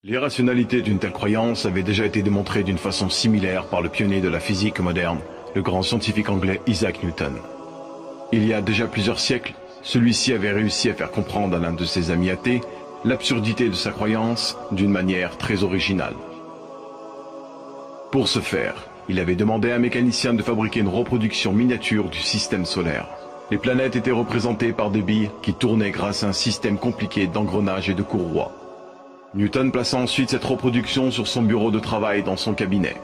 L'irrationalité d'une telle croyance avait déjà été démontrée d'une façon similaire par le pionnier de la physique moderne, le grand scientifique anglais Isaac Newton. Il y a déjà plusieurs siècles, celui-ci avait réussi à faire comprendre à l'un de ses amis athées l'absurdité de sa croyance d'une manière très originale. Pour ce faire, il avait demandé à un mécanicien de fabriquer une reproduction miniature du système solaire. Les planètes étaient représentées par des billes qui tournaient grâce à un système compliqué d'engrenages et de courroies. Newton plaça ensuite cette reproduction sur son bureau de travail dans son cabinet.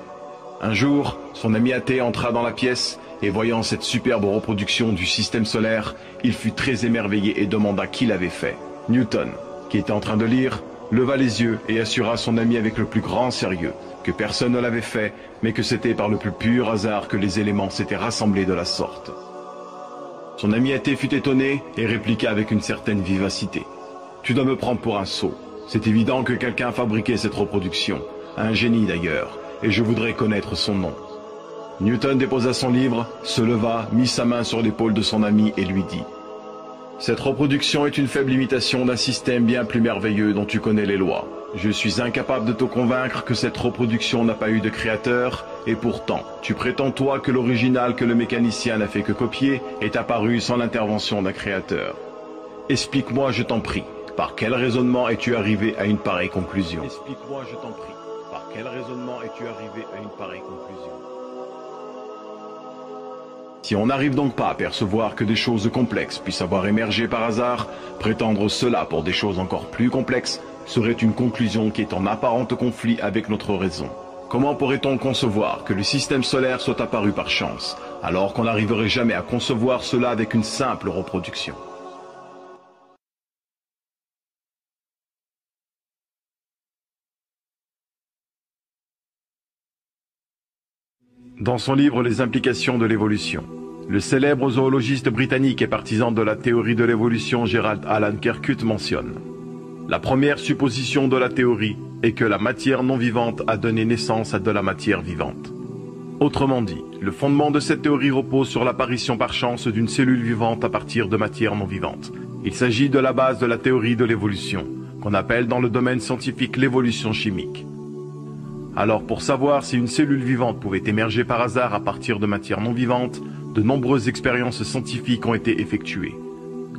Un jour, son ami athée entra dans la pièce et voyant cette superbe reproduction du système solaire, il fut très émerveillé et demanda qui l'avait fait. Newton, qui était en train de lire, leva les yeux et assura son ami avec le plus grand sérieux que personne ne l'avait fait, mais que c'était par le plus pur hasard que les éléments s'étaient rassemblés de la sorte. Son ami athée fut étonné et répliqua avec une certaine vivacité. « Tu dois me prendre pour un sot. C'est évident que quelqu'un a fabriqué cette reproduction, un génie d'ailleurs, et je voudrais connaître son nom. » Newton déposa son livre, se leva, mit sa main sur l'épaule de son ami et lui dit « Cette reproduction est une faible imitation d'un système bien plus merveilleux dont tu connais les lois. Je suis incapable de te convaincre que cette reproduction n'a pas eu de créateur, et pourtant, tu prétends toi que l'original que le mécanicien n'a fait que copier est apparu sans l'intervention d'un créateur. Explique-moi, je t'en prie. Par quel raisonnement es-tu arrivé à une pareille conclusion? Explique-moi, je t'en prie. Par quel raisonnement es-tu arrivé à une pareille conclusion? Si on n'arrive donc pas à percevoir que des choses complexes puissent avoir émergé par hasard, prétendre cela pour des choses encore plus complexes serait une conclusion qui est en apparent conflit avec notre raison. Comment pourrait-on concevoir que le système solaire soit apparu par chance, alors qu'on n'arriverait jamais à concevoir cela avec une simple reproduction? Dans son livre Les implications de l'évolution, le célèbre zoologiste britannique et partisan de la théorie de l'évolution Gerald Alan Kerkut mentionne: la première supposition de la théorie est que la matière non vivante a donné naissance à de la matière vivante. Autrement dit, le fondement de cette théorie repose sur l'apparition par chance d'une cellule vivante à partir de matière non vivante. Il s'agit de la base de la théorie de l'évolution, qu'on appelle dans le domaine scientifique l'évolution chimique. Alors pour savoir si une cellule vivante pouvait émerger par hasard à partir de matière non vivante, de nombreuses expériences scientifiques ont été effectuées.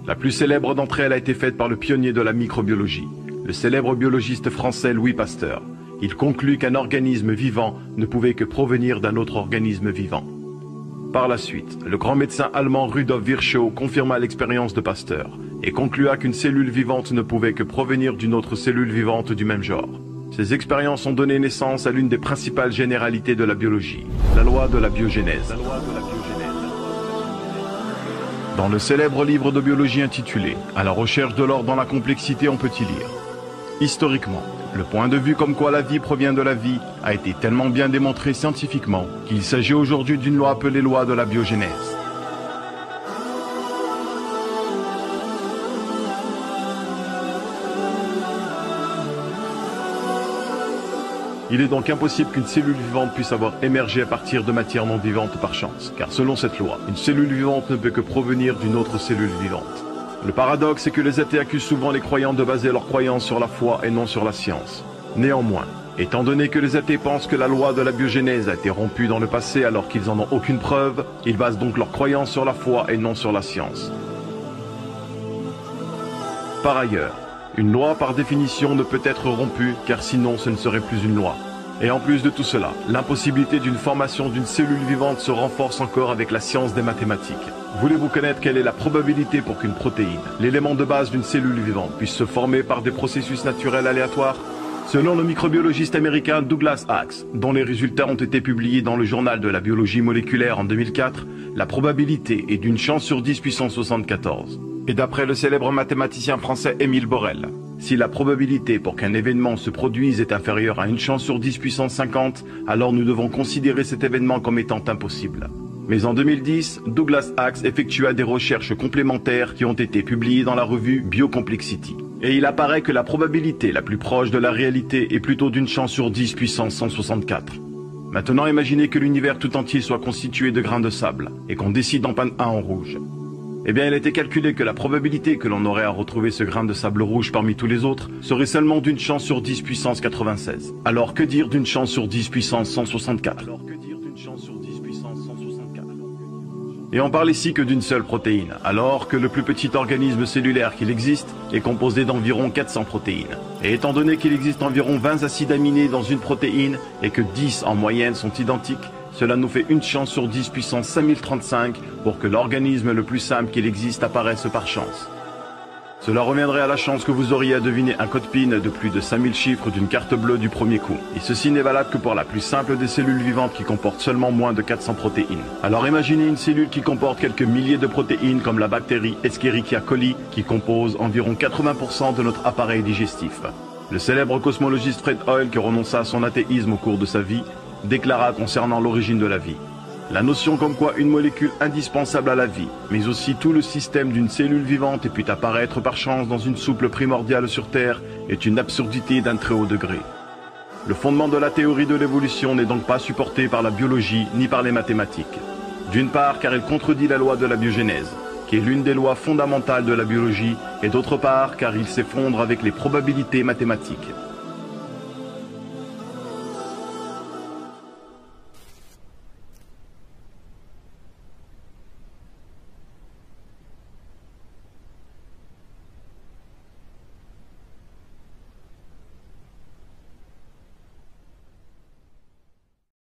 La plus célèbre d'entre elles a été faite par le pionnier de la microbiologie, le célèbre biologiste français Louis Pasteur. Il conclut qu'un organisme vivant ne pouvait que provenir d'un autre organisme vivant. Par la suite, le grand médecin allemand Rudolf Virchow confirma l'expérience de Pasteur et conclua qu'une cellule vivante ne pouvait que provenir d'une autre cellule vivante du même genre. Ces expériences ont donné naissance à l'une des principales généralités de la biologie, la loi de la biogénèse. Dans le célèbre livre de biologie intitulé « À la recherche de l'ordre dans la complexité », on peut y lire: historiquement, le point de vue comme quoi la vie provient de la vie a été tellement bien démontré scientifiquement qu'il s'agit aujourd'hui d'une loi appelée loi de la biogénèse. Il est donc impossible qu'une cellule vivante puisse avoir émergé à partir de matière non vivante par chance, car selon cette loi, une cellule vivante ne peut que provenir d'une autre cellule vivante. Le paradoxe est que les athées accusent souvent les croyants de baser leurs croyances sur la foi et non sur la science. Néanmoins, étant donné que les athées pensent que la loi de la biogénèse a été rompue dans le passé alors qu'ils n'en ont aucune preuve, ils basent donc leurs croyances sur la foi et non sur la science. Par ailleurs, une loi par définition ne peut être rompue car sinon ce ne serait plus une loi. Et en plus de tout cela, l'impossibilité d'une formation d'une cellule vivante se renforce encore avec la science des mathématiques. Voulez-vous connaître quelle est la probabilité pour qu'une protéine, l'élément de base d'une cellule vivante, puisse se former par des processus naturels aléatoires? Selon le microbiologiste américain Douglas Axe, dont les résultats ont été publiés dans le journal de la biologie moléculaire en 2004, la probabilité est d'une chance sur 10 puissance 74. Et d'après le célèbre mathématicien français Émile Borel, si la probabilité pour qu'un événement se produise est inférieure à une chance sur 10 puissance 50, alors nous devons considérer cet événement comme étant impossible. Mais en 2010, Douglas Axe effectua des recherches complémentaires qui ont été publiées dans la revue Biocomplexity. Et il apparaît que la probabilité la plus proche de la réalité est plutôt d'une chance sur 10 puissance 164. Maintenant, imaginez que l'univers tout entier soit constitué de grains de sable et qu'on décide d'en peindre un en rouge. Eh bien, il a été calculé que la probabilité que l'on aurait à retrouver ce grain de sable rouge parmi tous les autres serait seulement d'une chance sur 10 puissance 96. Alors que dire d'une chance sur 10 puissance 164? Et on parle ici que d'une seule protéine, alors que le plus petit organisme cellulaire qu'il existe est composé d'environ 400 protéines. Et étant donné qu'il existe environ 20 acides aminés dans une protéine et que 10 en moyenne sont identiques, cela nous fait une chance sur 10 puissance 5035 pour que l'organisme le plus simple qu'il existe apparaisse par chance. Cela reviendrait à la chance que vous auriez à deviner un code PIN de plus de 5000 chiffres d'une carte bleue du premier coup. Et ceci n'est valable que pour la plus simple des cellules vivantes qui comporte seulement moins de 400 protéines. Alors imaginez une cellule qui comporte quelques milliers de protéines comme la bactérie Escherichia coli qui compose environ 80% de notre appareil digestif. Le célèbre cosmologiste Fred Hoyle, qui renonça à son athéisme au cours de sa vie, déclara concernant l'origine de la vie: la notion comme quoi une molécule indispensable à la vie, mais aussi tout le système d'une cellule vivante ait pu apparaître par chance dans une soupe primordiale sur Terre est une absurdité d'un très haut degré. Le fondement de la théorie de l'évolution n'est donc pas supporté par la biologie ni par les mathématiques. D'une part car elle contredit la loi de la biogénèse, qui est l'une des lois fondamentales de la biologie, et d'autre part car il s'effondre avec les probabilités mathématiques.